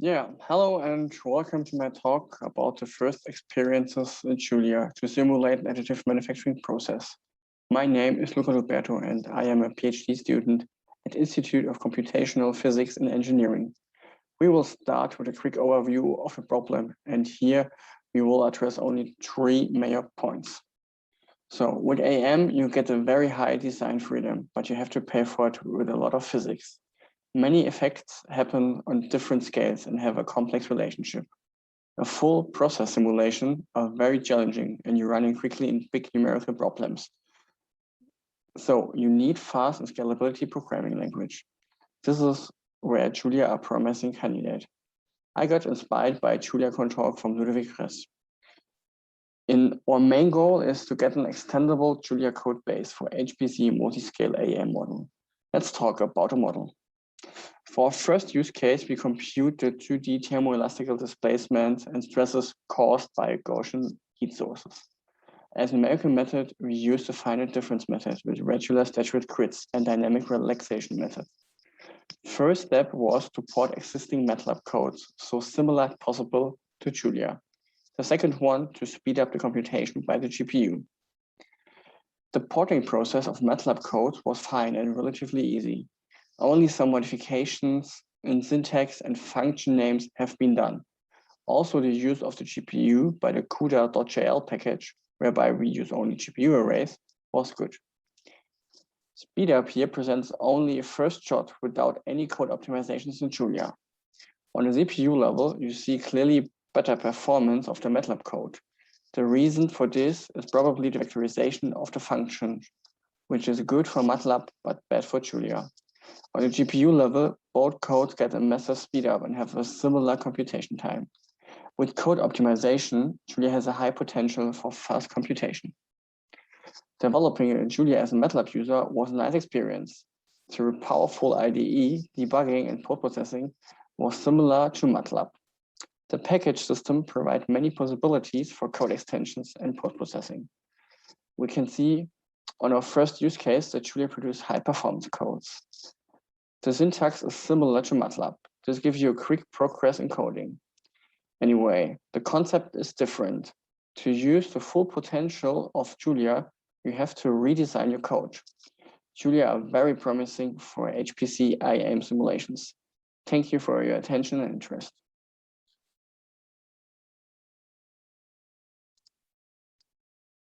Hello and welcome to my talk about the first experiences in Julia to simulate an additive manufacturing process. My name is Luca Lubeto and I am a PhD student at Institute of Computational Physics and Engineering. We will start with a quick overview of the problem, and here we will address only three major points. So with AM, you get a very high design freedom, but you have to pay for it with a lot of physics. Many effects happen on different scales and have a complex relationship. A full process simulation are very challenging and you're running quickly in big numerical problems. So you need fast and scalability programming language. This is where Julia a promising candidate. I got inspired by JuliaCon talk from Ludwig. Our main goal is to get an extendable Julia code base for HPC multi-scale AM model. Let's talk about a model. For our first use case, we compute the 2D thermoelastical displacement and stresses caused by Gaussian heat sources. As a numerical method, we use the finite difference method with regular statuette grids and dynamic relaxation method. First step was to port existing MATLAB codes, so similar as possible to Julia. The second one, to speed up the computation by the GPU. The porting process of MATLAB code was fine and relatively easy. Only some modifications in syntax and function names have been done. Also, the use of the GPU by the CUDA.jl package, whereby we use only GPU arrays, was good. Speedup here presents only a first shot without any code optimizations in Julia. On the CPU level, you see clearly better performance of the MATLAB code. The reason for this is probably the vectorization of the function, which is good for MATLAB but bad for Julia. On the GPU level, both codes get a massive speedup and have a similar computation time. With code optimization, Julia has a high potential for fast computation. Developing Julia as a MATLAB user was a nice experience. Through powerful IDE, debugging and post-processing was similar to MATLAB. The package system provides many possibilities for code extensions and post-processing. We can see on our first use case that Julia produced high-performance codes. The syntax is similar to MATLAB. This gives you a quick progress in coding. Anyway, the concept is different. To use the full potential of Julia, you have to redesign your code. Julia are very promising for HPC IAM simulations. Thank you for your attention and interest.